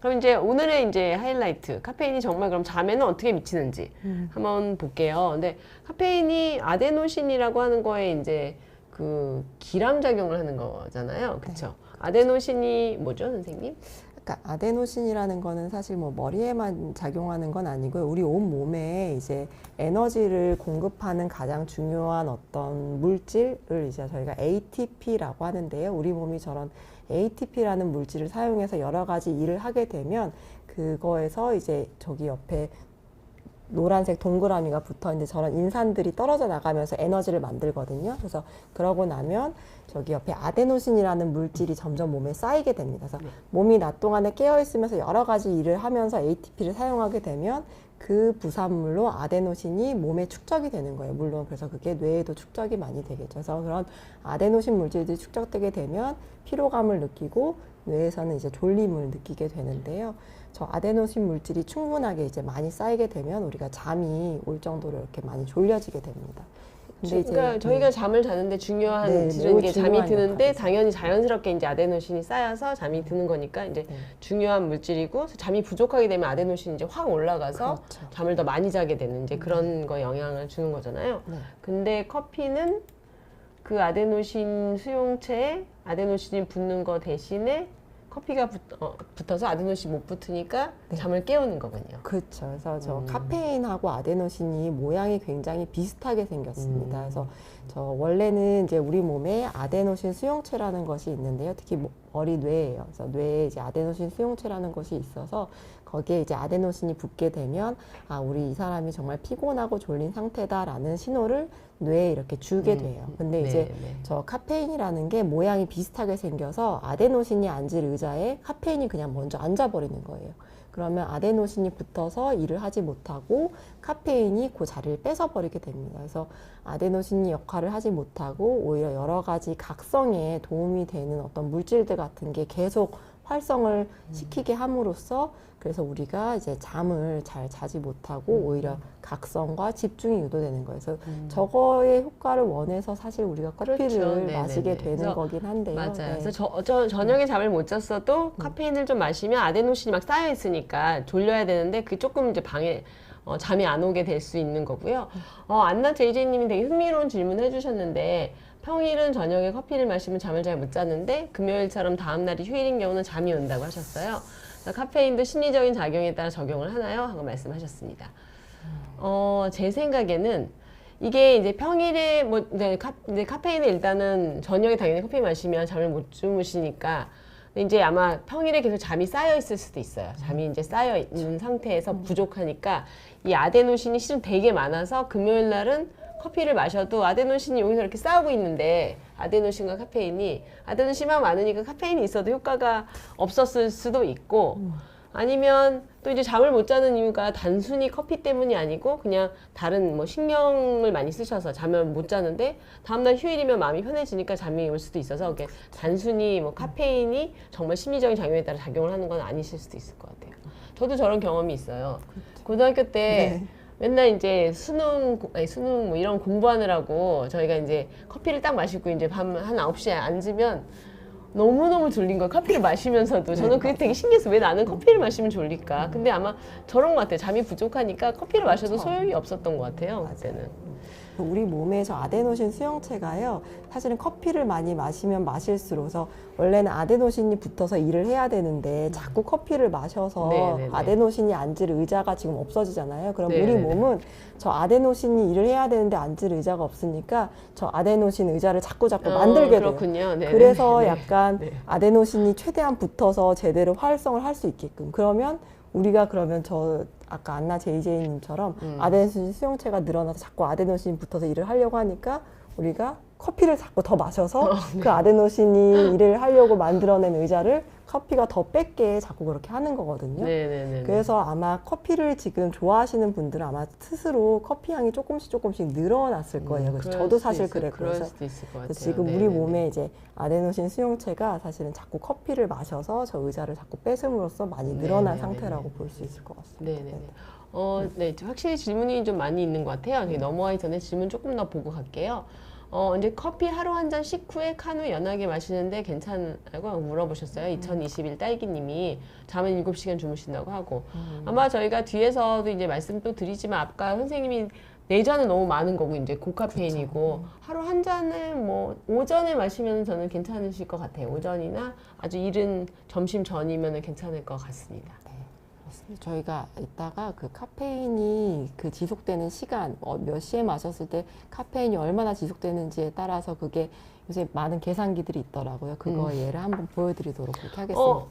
그럼 이제 오늘의 이제 하이라이트, 카페인이 정말 그럼 잠에는 어떻게 미치는지 한번 볼게요. 근데 카페인이 아데노신이라고 하는 거에 이제 그 기람 작용을 하는 거잖아요. 그렇죠? 네. 아데노신이 뭐죠, 선생님? 그러니까 아데노신이라는 거는 사실 뭐 머리에만 작용하는 건 아니고요. 우리 온 몸에 이제 에너지를 공급하는 가장 중요한 어떤 물질을 이제 저희가 ATP라고 하는데요. 우리 몸이 저런 ATP라는 물질을 사용해서 여러 가지 일을 하게 되면 그거에서 이제 저기 옆에 노란색 동그라미가 붙어 있는데 저런 인산들이 떨어져 나가면서 에너지를 만들거든요. 그래서 그러고 나면 저기 옆에 아데노신이라는 물질이 점점 몸에 쌓이게 됩니다. 그래서 몸이 낮 동안에 깨어 있으면서 여러 가지 일을 하면서 ATP를 사용하게 되면 그 부산물로 아데노신이 몸에 축적이 되는 거예요. 물론 그래서 그게 뇌에도 축적이 많이 되겠죠. 그래서 그런 아데노신 물질들이 축적되게 되면 피로감을 느끼고 뇌에서는 이제 졸림을 느끼게 되는데요. 저 아데노신 물질이 충분하게 이제 많이 쌓이게 되면 우리가 잠이 올 정도로 이렇게 많이 졸려지게 됩니다. 근데 그러니까 저희가 잠을 자는데 중요한 네, 질은 매우 이게 잠이 중요한 드는데 역할이죠. 당연히 자연스럽게 이제 아데노신이 쌓여서 잠이 드는 거니까 이제 네. 중요한 물질이고 잠이 부족하게 되면 아데노신이 이제 확 올라가서 그렇죠. 잠을 더 많이 자게 되는 이제 그런 거 영향을 주는 거잖아요. 네. 근데 커피는 그 아데노신 수용체에 아데노신이 붙는 거 대신에 커피가 붙어서 아데노신이 못 붙으니까 네. 잠을 깨우는 거군요. 그렇죠. 그래서 저 카페인하고 아데노신이 모양이 굉장히 비슷하게 생겼습니다. 그래서 저 원래는 이제 우리 몸에 아데노신 수용체라는 것이 있는데요. 특히 머리 뇌예요. 그래서 뇌에 이제 아데노신 수용체라는 것이 있어서 거기에 이제 아데노신이 붙게 되면 아, 우리 이 사람이 정말 피곤하고 졸린 상태다라는 신호를 뇌에 이렇게 주게 돼요. 근데 이제 네. 저 카페인이라는 게 모양이 비슷하게 생겨서 아데노신이 앉을 의자에 카페인이 그냥 먼저 앉아버리는 거예요. 그러면 아데노신이 붙어서 일을 하지 못하고 카페인이 그 자리를 뺏어버리게 됩니다. 그래서 아데노신이 역할을 하지 못하고 오히려 여러 가지 각성에 도움이 되는 어떤 물질들 같은 게 계속 활성을 시키게 함으로써 그래서 우리가 이제 잠을 잘 자지 못하고 오히려 각성과 집중이 유도되는 거예요. 그래서 저거의 효과를 원해서 사실 우리가 커피를 그렇죠. 마시게 네네네. 되는 그래서 거긴 한데요. 맞아요. 네. 그래서 저녁에 잠을 못 잤어도 카페인을 좀 마시면 아데노신이 막 쌓여 있으니까 졸려야 되는데 그 조금 이제 잠이 안 오게 될 수 있는 거고요. 안나 JJ님이 되게 흥미로운 질문 해주셨는데 평일은 저녁에 커피를 마시면 잠을 잘 못 자는데 금요일처럼 다음날이 휴일인 경우는 잠이 온다고 하셨어요. 카페인도 심리적인 작용에 따라 적용을 하나요? 하고 말씀하셨습니다. 제 생각에는 이게 이제 평일에 뭐 이제 카페인을 일단은 저녁에 당연히 커피 마시면 잠을 못 주무시니까 이제 아마 평일에 계속 잠이 쌓여 있을 수도 있어요. 잠이 이제 쌓여 있는 상태에서 부족하니까 이 아데노신이 실은 되게 많아서 금요일 날은 커피를 마셔도 아데노신이 여기서 이렇게 싸우고 있는데 아데노신과 카페인이 아데노신만 많으니까 카페인이 있어도 효과가 없었을 수도 있고 아니면 또 이제 잠을 못 자는 이유가 단순히 커피 때문이 아니고 그냥 다른 뭐 신경을 많이 쓰셔서 잠을 못 자는데 다음날 휴일이면 마음이 편해지니까 잠이 올 수도 있어서 이게 단순히 뭐 카페인이 정말 심리적인 작용에 따라 작용을 하는 건 아니실 수도 있을 것 같아요. 저도 저런 경험이 있어요. 고등학교 때 맨날 이제 수능 뭐 이런 공부하느라고 저희가 이제 커피를 딱 마시고 이제 밤 한 9시에 앉으면 너무너무 졸린 거예요. 커피를 마시면서도. 저는 그게 되게 신기했어요. 왜 나는 커피를 마시면 졸릴까? 근데 아마 저런 것 같아요. 잠이 부족하니까 커피를 마셔도 소용이 없었던 것 같아요. 그때는. 우리 몸에 저 아데노신 수용체가요, 사실은 커피를 많이 마시면 마실수록, 그래서 원래는 아데노신이 붙어서 일을 해야 되는데 자꾸 커피를 마셔서 네네네. 아데노신이 앉을 의자가 지금 없어지잖아요. 그럼 우리 네네네. 몸은 저 아데노신이 일을 해야 되는데 앉을 의자가 없으니까 저 아데노신 의자를 자꾸 만들게 돼요. 그렇군요. 네네네. 그래서 약간 네. 아데노신이 최대한 붙어서 제대로 활성을 할 수 있게끔. 그러면 우리가 그러면 저 아까 안나 JJ님처럼 아데노신 수용체가 늘어나서 자꾸 아데노신이 붙어서 일을 하려고 하니까 우리가 커피를 자꾸 더 마셔서 그 아데노신이 일을 하려고 만들어낸 의자를 커피가 더 뺏게 자꾸 그렇게 하는 거거든요. 네네네. 그래서 아마 커피를 지금 좋아하시는 분들은 아마 스스로 커피 향이 조금씩 늘어났을 거예요. 그래서 저도 사실 그랬고요. 그럴 수도 있을 것 같아요. 그래서 지금 우리 몸에 이제 아데노신 수용체가 사실은 자꾸 커피를 마셔서 저 의자를 자꾸 뺏음으로써 많이 늘어난 네네네네. 상태라고 볼 수 있을 것 같습니다. 네네네. 네, 확실히 질문이 좀 많이 있는 것 같아요. 넘어가기 전에 질문 조금 더 보고 갈게요. 이제 커피 하루 한 잔 식후에 카누 연하게 마시는데 괜찮냐고 물어보셨어요. 2021 딸기님이 잠은 7시간 주무신다고 하고. 아마 저희가 뒤에서도 이제 말씀 또 드리지만 아까 선생님이 내자는 너무 많은 거고 이제 고카페인이고 하루 한 잔을 뭐 오전에 마시면 저는 괜찮으실 것 같아요. 오전이나 아주 이른 점심 전이면 괜찮을 것 같습니다. 그렇습니다. 저희가 이따가 그 카페인이 그 지속되는 시간, 몇 시에 마셨을 때 카페인이 얼마나 지속되는지에 따라서 그게 요새 많은 계산기들이 있더라고요. 그거 예를 한번 보여드리도록 그렇게 하겠습니다.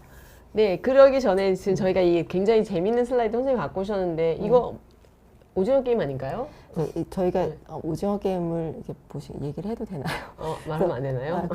네, 그러기 전에 지금 저희가 이 굉장히 재밌는 슬라이드 선생님이 갖고 오셨는데 이거 오징어 게임 아닌가요? 저희가 오징어 게임을 이렇게 얘기를 해도 되나요? 말하면 안 되나요?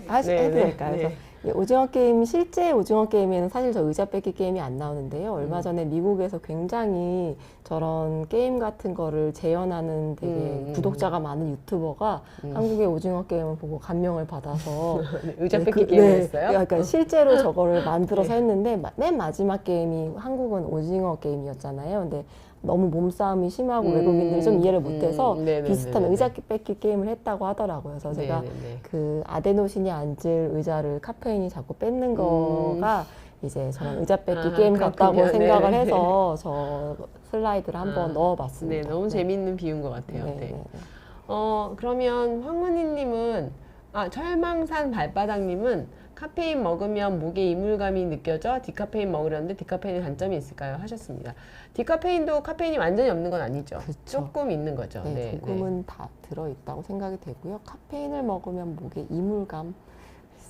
해도 될까요? 그래서 오징어 게임, 실제 오징어 게임에는 사실 저 의자 뺏기 게임이 안 나오는데요. 얼마 전에 미국에서 굉장히 저런 게임 같은 거를 재현하는 되게 구독자가 많은 유튜버가 한국의 오징어 게임을 보고 감명을 받아서 의자 뺏기 게임을 했어요? 그러니까 실제로 저거를 만들어서 했는데 맨 마지막 게임이 한국은 오징어 게임이었잖아요. 근데 너무 몸싸움이 심하고 외국인들이 좀 이해를 못해서 비슷한 의자 뺏기 게임을 했다고 하더라고요. 그래서 제가 그 아데노신이 앉을 의자를 카페인이 자꾸 뺏는 거가 이제 저는 의자 뺏기 게임 같다고 생각을 해서 저 슬라이드를 한번 넣어봤습니다. 네, 너무 재밌는 비유인 것 같아요. 그러면 황문희님은 철망산 발바닥님은 카페인 먹으면 목에 이물감이 느껴져 디카페인 먹으려는데 디카페인의 단점이 있을까요? 하셨습니다. 디카페인도 카페인이 완전히 없는 건 아니죠. 그쵸. 조금 있는 거죠. 조금은 다 들어있다고 생각이 되고요. 카페인을 먹으면 목에 이물감,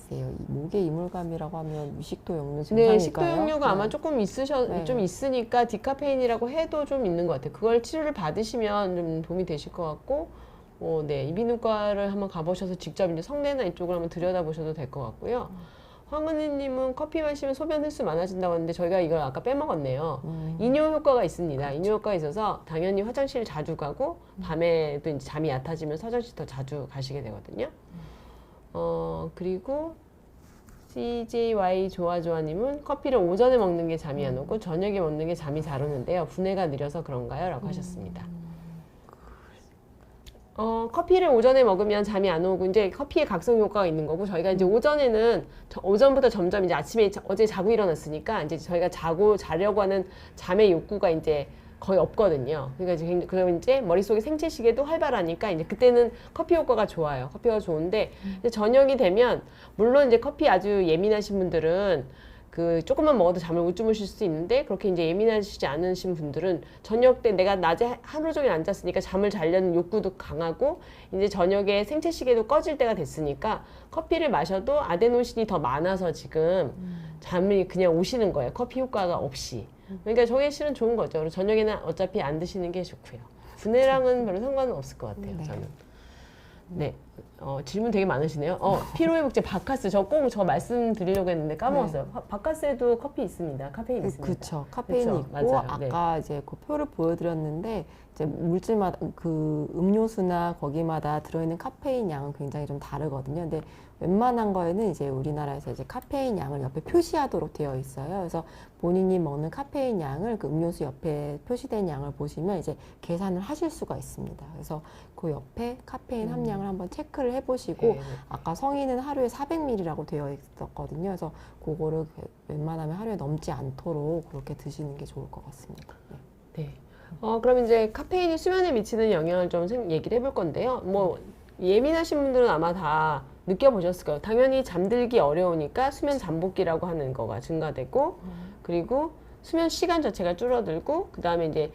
글쎄요, 목에 이물감이라고 하면 위식도 역류 증상일까요? 네, 식도 역류가 아마 조금 좀 있으니까 디카페인이라고 해도 좀 있는 것 같아요. 그걸 치료를 받으시면 좀 도움이 되실 것 같고, 이비인후과를 한번 가보셔서 직접 이제 성대나 이쪽을 한번 들여다보셔도 될 것 같고요. 황은희님은 커피 마시면 소변 횟수 많아진다고 하는데 저희가 이걸 아까 빼먹었네요. 이뇨 효과가 있습니다. 그렇죠. 이뇨 효과가 있어서 당연히 화장실 자주 가고 밤에도 이제 잠이 얕아지면서 화장실 더 자주 가시게 되거든요. 그리고 CJY 좋아좋아님은 커피를 오전에 먹는 게 잠이 안 오고 저녁에 먹는 게 잠이 잘 오는데요. 분해가 느려서 그런가요? 라고 하셨습니다. 커피를 오전에 먹으면 잠이 안 오고 이제 커피에 각성 효과가 있는 거고 저희가 이제 오전에는 오전부터 점점 이제 아침에 어제 자고 일어났으니까 이제 저희가 자려고 하는 잠의 욕구가 이제 거의 없거든요. 그러니까 그러면 이제 머릿속에 생체 시계도 활발하니까 이제 그때는 커피 효과가 좋아요. 커피가 좋은데 이제 저녁이 되면 물론 이제 커피 아주 예민하신 분들은 그 조금만 먹어도 잠을 못 주무실 수 있는데 그렇게 이제 예민하시지 않으신 분들은 저녁 때 내가 낮에 하루 종일 앉았으니까 잠을 자려는 욕구도 강하고 이제 저녁에 생체 시계도 꺼질 때가 됐으니까 커피를 마셔도 아데노신이 더 많아서 지금 잠이 그냥 오시는 거예요. 커피 효과가 없이. 그러니까 저게 실은 좋은 거죠. 그리고 저녁에는 어차피 안 드시는 게 좋고요. 분해랑은 별로 상관은 없을 것 같아요. 저는. 네. 질문 되게 많으시네요. 피로회복제 바카스 저 말씀드리려고 했는데 까먹었어요. 바카스에도 커피 있습니다. 카페인 있습니다. 그렇죠. 카페인이 있고 맞아요. 아까 이제 그 표를 보여드렸는데 이제 물질마다 그 음료수나 거기마다 들어있는 카페인 양은 굉장히 좀 다르거든요. 근데 웬만한 거에는 이제 우리나라에서 이제 카페인 양을 옆에 표시하도록 되어 있어요. 그래서 본인이 먹는 카페인 양을 그 음료수 옆에 표시된 양을 보시면 이제 계산을 하실 수가 있습니다. 그래서 그 옆에 카페인 함량을 한번 체크를 해보시고 아까 성인은 하루에 400ml라고 되어 있었거든요. 그래서 그거를 웬만하면 하루에 넘지 않도록 그렇게 드시는 게 좋을 것 같습니다. 네. 그럼 이제 카페인이 수면에 미치는 영향을 좀 얘기를 해볼 건데요. 뭐 예민하신 분들은 아마 다 느껴보셨을 거예요. 당연히 잠들기 어려우니까 수면 잠복기라고 하는 거가 증가되고 그리고 수면 시간 자체가 줄어들고 그 다음에 이제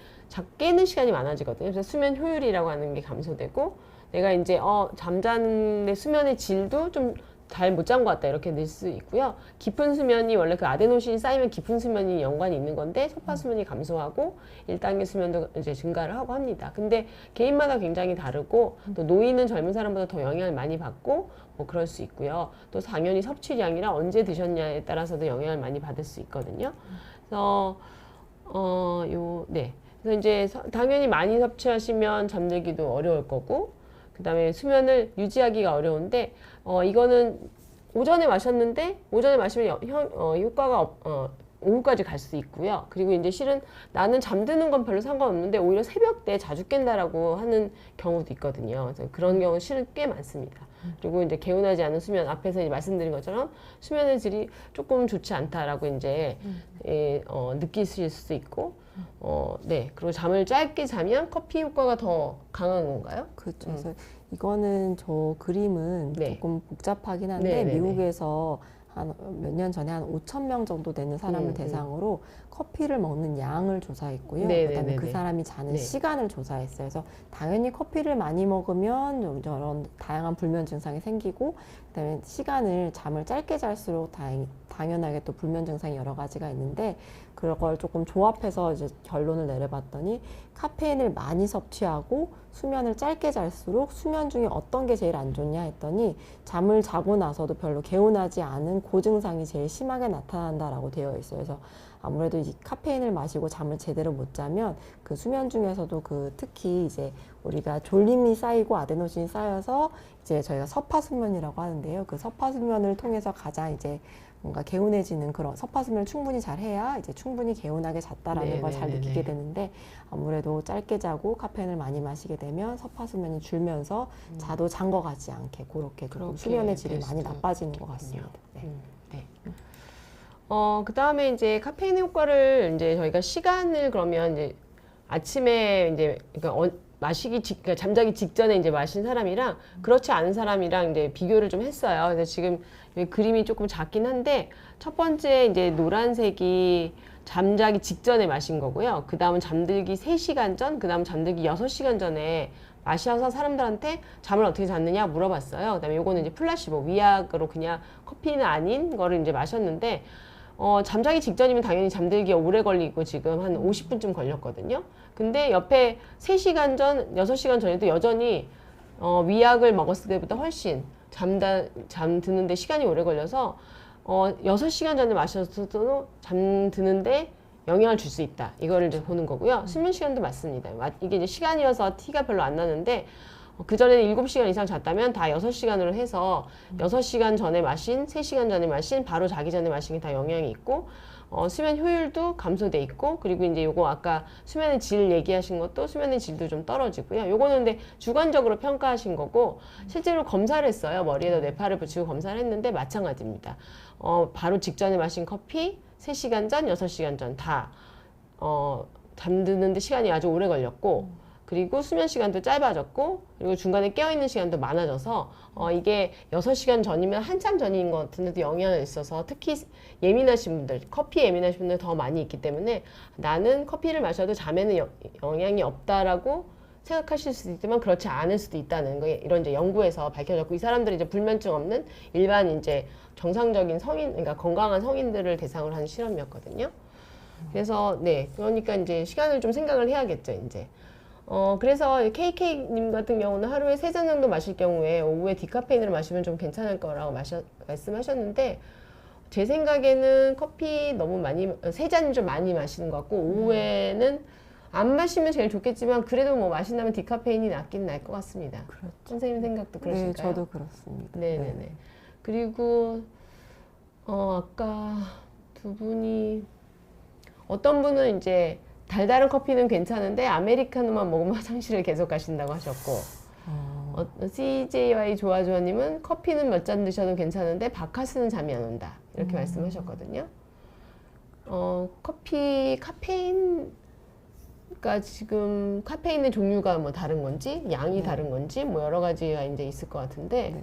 깨는 시간이 많아지거든요. 그래서 수면 효율이라고 하는 게 감소되고 내가 이제 잠자는데 수면의 질도 좀 잘 못 잔 것 같다 이렇게 낼 수 있고요. 깊은 수면이 원래 그 아데노신이 쌓이면 깊은 수면이 연관이 있는 건데 소파 수면이 감소하고 1단계 수면도 이제 증가를 하고 합니다. 근데 개인마다 굉장히 다르고 또 노인은 젊은 사람보다 더 영향을 많이 받고 뭐 그럴 수 있고요. 또 당연히 섭취량이랑 언제 드셨냐에 따라서도 영향을 많이 받을 수 있거든요. 그래서 그래서 이제 당연히 많이 섭취하시면 잠들기도 어려울 거고 그 다음에 수면을 유지하기가 어려운데 이거는 오전에 마셨는데 오전에 마시면 효과가 오후까지 갈 수 있고요. 그리고 이제 실은 나는 잠드는 건 별로 상관없는데 오히려 새벽 때 자주 깬다라고 하는 경우도 있거든요. 그래서 그런 경우 실은 꽤 많습니다. 그리고 이제 개운하지 않은 수면, 앞에서 이제 말씀드린 것처럼 수면의 질이 조금 좋지 않다라고 이제 느끼실 수도 있고, 네. 그리고 잠을 짧게 자면 커피 효과가 더 강한 건가요? 그렇죠. 그래서 이거는 저 그림은 네. 조금 복잡하긴 한데 네, 네, 네. 미국에서 한 몇 년 전에 한 5천 명 정도 되는 사람을 대상으로 커피를 먹는 양을 조사했고요. 네, 그다음에 네, 그 네. 사람이 자는 네. 시간을 조사했어요. 그래서 당연히 커피를 많이 먹으면 저런 다양한 불면 증상이 생기고, 그다음에 잠을 짧게 잘수록 당연하게 또 불면 증상이 여러 가지가 있는데, 그걸 조금 조합해서 이제 결론을 내려봤더니 카페인을 많이 섭취하고 수면을 짧게 잘수록 수면 중에 어떤 게 제일 안 좋냐 했더니 잠을 자고 나서도 별로 개운하지 않은 고증상이 제일 심하게 나타난다라고 되어 있어요. 그래서 아무래도 이 카페인을 마시고 잠을 제대로 못 자면 그 수면 중에서도 특히 이제 우리가 졸림이 쌓이고 아데노신이 쌓여서 이제 저희가 서파수면이라고 하는데요. 그 서파수면을 통해서 가장 이제 뭔가 개운해지는 그런 서파수면을 충분히 잘 해야 이제 충분히 개운하게 잤다라는 걸 잘 느끼게 되는데, 아무래도 짧게 자고 카페인을 많이 마시게 되면 서파수면이 줄면서 자도 잔 것 같지 않게 그렇게 조금 수면의 질이 많이 나빠지는 것 같습니다. 네. 네. 그 다음에 이제 카페인 효과를 이제 저희가 시간을 그러면 이제 아침에 이제 그러니까 그러니까 잠자기 직전에 이제 마신 사람이랑 그렇지 않은 사람이랑 이제 비교를 좀 했어요. 그래서 지금 여기 그림이 조금 작긴 한데 첫 번째 이제 노란색이 잠자기 직전에 마신 거고요. 그 다음은 잠들기 3시간 전, 그 다음 잠들기 6시간 전에 마셔서 사람들한테 잠을 어떻게 잤느냐 물어봤어요. 그 다음에 요거는 이제 플라시보, 위약으로 그냥 커피는 아닌 거를 이제 마셨는데, 잠자기 직전이면 당연히 잠들기가 오래 걸리고 지금 한 50분쯤 걸렸거든요. 근데 옆에 3시간 전, 6시간 전에도 여전히 위약을 먹었을 때보다 훨씬 잠드는데 시간이 오래 걸려서 6시간 전에 마셨어도 잠드는데 영향을 줄 수 있다. 이거를 이제 보는 거고요. 수면 시간도 맞습니다. 이게 이제 시간이어서 티가 별로 안 나는데 그전에는 7시간 이상 잤다면 다 6시간으로 해서 6시간 전에 마신, 3시간 전에 마신, 바로 자기 전에 마신 게 다 영향이 있고, 수면 효율도 감소돼 있고, 그리고 이제 요거 아까 수면의 질 얘기하신 것도 수면의 질도 좀 떨어지고요. 요거는 근데 주관적으로 평가하신 거고, 실제로 검사를 했어요. 머리에다 뇌파를 붙이고 검사를 했는데 마찬가지입니다. 바로 직전에 마신 커피, 3시간 전, 6시간 전 다, 잠드는데 시간이 아주 오래 걸렸고, 그리고 수면 시간도 짧아졌고, 그리고 중간에 깨어있는 시간도 많아져서 이게 6시간 전이면 한참 전인 것 같은데도 영향이 있어서 특히 예민하신 분들, 커피에 예민하신 분들 더 많이 있기 때문에 나는 커피를 마셔도 잠에는 영향이 없다라고 생각하실 수도 있지만 그렇지 않을 수도 있다는 거, 이런 이제 연구에서 밝혀졌고, 이 사람들이 이제 불면증 없는 일반 이제 정상적인 성인, 그러니까 건강한 성인들을 대상으로 한 실험이었거든요. 그래서 네, 그러니까 이제 시간을 좀 생각을 해야겠죠, 이제. 그래서 KK님 같은 경우는 하루에 3잔 정도 마실 경우에 오후에 디카페인을 마시면 좀 괜찮을 거라고 말씀하셨는데, 제 생각에는 커피 너무 많이, 3잔 좀 많이 마시는 것 같고, 오후에는 안 마시면 제일 좋겠지만, 그래도 뭐 마신다면 디카페인이 낫긴 날 것 같습니다. 그렇죠. 선생님 생각도 그러실까요? 네, 저도 그렇습니다. 네네네. 네. 그리고, 아까 두 분이, 어떤 분은 이제 달달한 커피는 괜찮은데 아메리카노만 먹으면 화장실을 계속 가신다고 하셨고, CJY 조아조아님은 커피는 몇 잔 드셔도 괜찮은데 바카스는 잠이 안 온다 이렇게 말씀하셨거든요. 카페인, 그러니까 지금 카페인의 종류가 뭐 다른 건지 양이 다른 건지 뭐 여러 가지가 이제 있을 것 같은데. 네.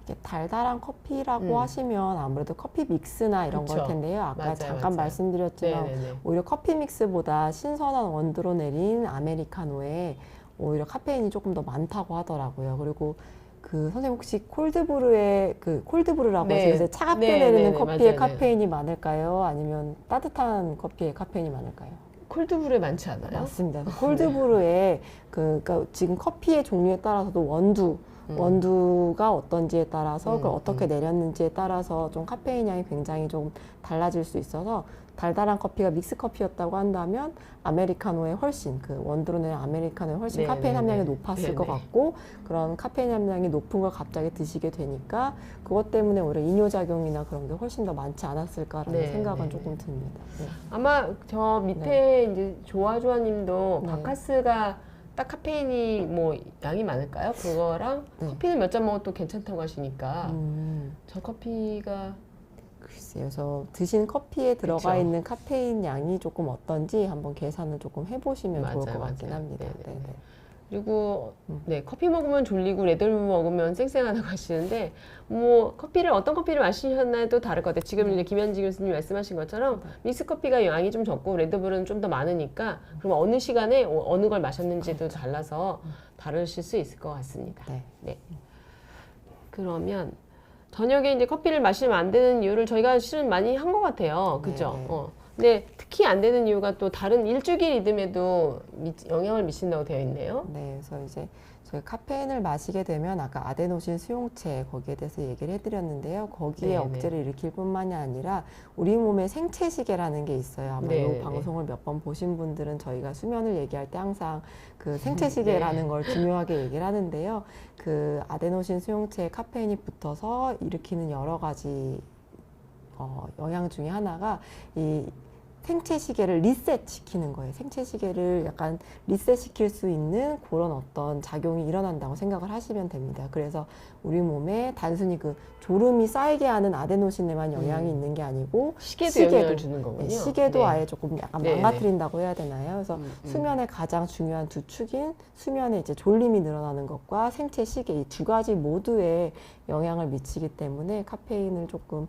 이게 달달한 커피라고 하시면 아무래도 커피 믹스나 이런 그쵸. 걸 텐데요. 아까 맞아요, 잠깐 맞아요. 말씀드렸지만 네네네. 오히려 커피 믹스보다 신선한 원두로 내린 아메리카노에 오히려 카페인이 조금 더 많다고 하더라고요. 그리고 그 선생님 혹시 콜드브루라고 네. 해서 차갑게 네, 내리는 네, 커피에 맞아요. 카페인이 많을까요? 아니면 따뜻한 커피에 카페인이 많을까요? 콜드브루에 많지 않아요? 맞습니다. 콜드브루에 그러니까 지금 커피의 종류에 따라서도 원두 원두가 어떤지에 따라서 그걸 어떻게 내렸는지에 따라서 좀 카페인 양이 굉장히 좀 달라질 수 있어서 달달한 커피가 믹스 커피였다고 한다면 아메리카노에 훨씬 그 원두로 낸 아메리카노에 훨씬 네, 카페인 네, 함량이 네. 높았을 네, 것 네. 같고 그런 카페인 함량이 높은 걸 갑자기 드시게 되니까 그것 때문에 오히려 이뇨작용이나 그런 게 훨씬 더 많지 않았을까라는 네, 생각은 네, 조금 듭니다. 네. 아마 저 밑에 이제 조아조아님도 네. 바카스가 딱 카페인이 뭐 양이 많을까요? 그거랑 네. 커피는 몇 잔 먹어도 괜찮다고 하시니까 음. 저 커피가 글쎄요. 그래서 드신 커피에 들어가 그쵸. 있는 카페인 양이 조금 어떤지 한번 계산을 조금 해보시면 좋을 맞아요, 것 같긴 맞아요. 합니다. 네네. 네네. 그리고 네 커피 먹으면 졸리고 레드불 먹으면 쌩쌩하다고 하시는데 뭐 커피를 어떤 커피를 마시셨나도 다를 것 같아요. 지금 이제 김현지 교수님 말씀하신 것처럼 믹스 커피가 양이 좀 적고 레드불은 좀 더 많으니까 그럼 어느 시간에 어느 걸 마셨는지도 달라서 다르실 수 있을 것 같습니다. 네. 네. 그러면 저녁에 이제 커피를 마시면 안 되는 이유를 저희가 실은 많이 한 것 같아요. 그죠? 네. 근데 특히 안 되는 이유가 또 다른 일주기 리듬에도 영향을 미친다고 되어 있네요. 네, 그래서 이제 저희 카페인을 마시게 되면 아까 아데노신 수용체 거기에 대해서 얘기를 해드렸는데요. 거기에 네, 억제를 일으킬 뿐만이 아니라 우리 몸의 생체 시계라는 게 있어요. 아마 네, 이 네. 방송을 몇 번 보신 분들은 저희가 수면을 얘기할 때 항상 그 생체 시계라는 걸 중요하게 얘기를 하는데요. 그 아데노신 수용체에 카페인이 붙어서 일으키는 여러 가지 영향 중에 하나가 이 생체 시계를 리셋 시키는 거예요. 생체 시계를 약간 리셋 시킬 수 있는 그런 어떤 작용이 일어난다고 생각을 하시면 됩니다. 그래서 우리 몸에 단순히 그 졸음이 쌓이게 하는 아데노신에만 영향이 있는 게 아니고 시계도 영향을 주는 거군요. 네, 시계도 네. 아예 조금 약간 네, 망가뜨린다고 해야 되나요? 그래서 수면의 가장 중요한 두 축인 수면에 이제 졸림이 늘어나는 것과 생체 시계 이 두 가지 모두에 영향을 미치기 때문에 카페인을 조금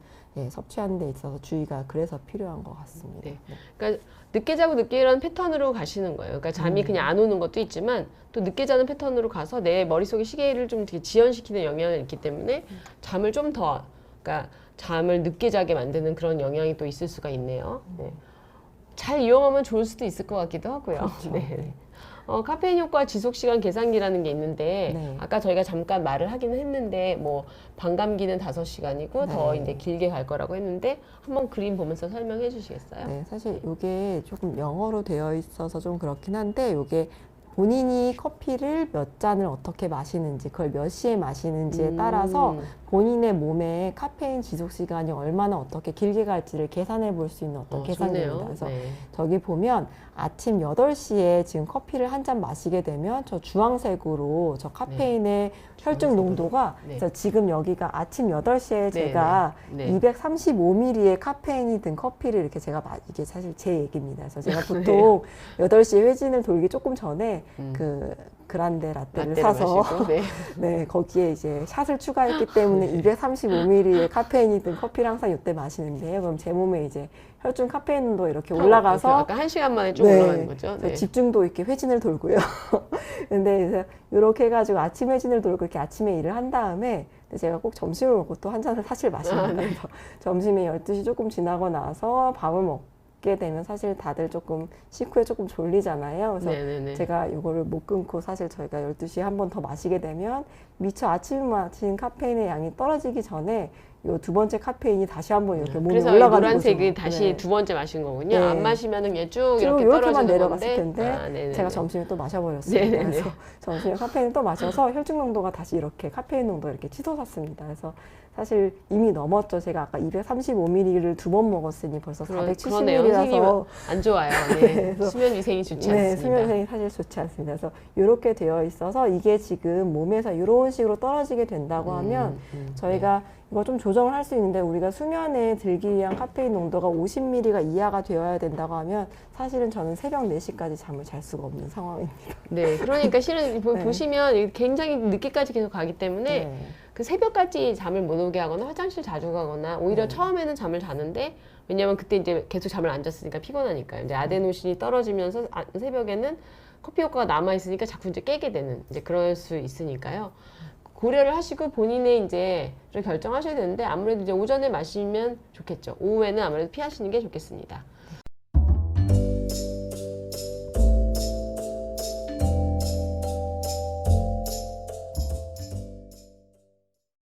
섭취하는 데 있어서 주의가 그래서 필요한 것 같습니다. 네. 그러니까 늦게 자고 늦게 일어나는 패턴으로 가시는 거예요. 그러니까 잠이 그냥 안 오는 것도 있지만 또 늦게 자는 패턴으로 가서 내 머릿속에 시계를 좀 되게 지연시키는 영향이 있기 때문에 잠을 좀 더, 그러니까 잠을 늦게 자게 만드는 그런 영향이 또 있을 수가 있네요. 네. 잘 이용하면 좋을 수도 있을 것 같기도 하고요. 그렇죠. 네. 카페인 효과 지속 시간 계산기라는 게 있는데 네. 아까 저희가 잠깐 말을 하기는 했는데 뭐 반감기는 5시간이고 더 네. 이제 길게 갈 거라고 했는데 한번 그림 보면서 설명해 주시겠어요? 네, 사실 이게 조금 영어로 되어 있어서 좀 그렇긴 한데 이게 본인이 커피를 몇 잔을 어떻게 마시는지 그걸 몇 시에 마시는지에 따라서 본인의 몸에 카페인 지속 시간이 얼마나 어떻게 길게 갈지를 계산해 볼 수 있는 어떤 계산기입니다. 좋네요. 그래서 네. 저기 보면 아침 8시에 지금 커피를 한 잔 마시게 되면 저 주황색으로 저 카페인의 혈중 주황색으로. 농도가 네. 그래서 지금 여기가 아침 8시에 제가 네, 네. 235ml의 카페인이 든 커피를 이렇게 제가 이게 사실 제 얘기입니다. 그래서 제가 보통 8시에 회진을 돌기 조금 전에 그 그란데 라떼를 사서 마시고, 네. 네, 거기에 이제 샷을 추가했기 때문에 235ml의 카페인이 든 커피를 항상 이때 마시는데요. 그럼 제 몸에 이제 혈중 카페인 농도 이렇게 올라가서 아까 1시간 만에 쭉 네, 올라가는 거죠. 그래서 네. 집중도 이렇게 회진을 돌고요. 근데 이제 이렇게 해가지고 아침 회진을 돌고 이렇게 아침에 일을 한 다음에 근데 제가 꼭 점심을 먹고 또 한 잔을 사실 마십니다. 네. 그래서 점심에 12시 조금 지나고 나서 밥을 먹게 되면 사실 다들 조금 식후에 조금 졸리잖아요. 그래서 네네네. 제가 이거를 못 끊고 사실 저희가 12시에 한 번 더 마시게 되면 미처 아침에 마신 카페인의 양이 떨어지기 전에 요 두 번째 카페인이 다시 한번 이렇게 몸에 그래서 이 올라가는 노란색이 거죠. 다시 네. 두 번째 마신 거군요. 네. 안 마시면은 그냥 쭉 쭉 이렇게 이렇게만 떨어지는 내려갔을 건데. 텐데 네네네. 제가 점심에 또 마셔버렸습니다. 네네네. 그래서 점심에 카페인을 또 마셔서 혈중 농도가 다시 이렇게 카페인 농도가 이렇게 치솟았습니다. 그래서 사실 이미 넘었죠. 제가 아까 235ml를 두 번 먹었으니 벌써 그러네요. 470ml라서 안 좋아요. 네. 그래서 수면 위생이 좋지 네, 않습니다. 수면생이 사실 좋지 않습니다. 그래서 이렇게 되어 있어서 이게 지금 몸에서 이런 식으로 떨어지게 된다고 하면 저희가 이거 좀 조정을 할 수 있는데 우리가 수면에 들기 위한 카페인 농도가 50ml가 이하가 되어야 된다고 하면 사실은 저는 새벽 4시까지 잠을 잘 수가 없는 상황입니다. 네, 그러니까 실은 네. 보시면 굉장히 늦게까지 계속 가기 때문에 네. 그 새벽까지 잠을 못 오게 하거나 화장실 자주 가거나 오히려 처음에는 잠을 자는데 왜냐면 그때 이제 계속 잠을 안 잤으니까 피곤하니까요. 이제 아데노신이 떨어지면서 새벽에는 커피 효과가 남아 있으니까 자꾸 이제 깨게 되는 이제 그럴 수 있으니까요. 고려를 하시고 본인의 이제 좀 결정하셔야 되는데 아무래도 이제 오전에 마시면 좋겠죠. 오후에는 아무래도 피하시는 게 좋겠습니다.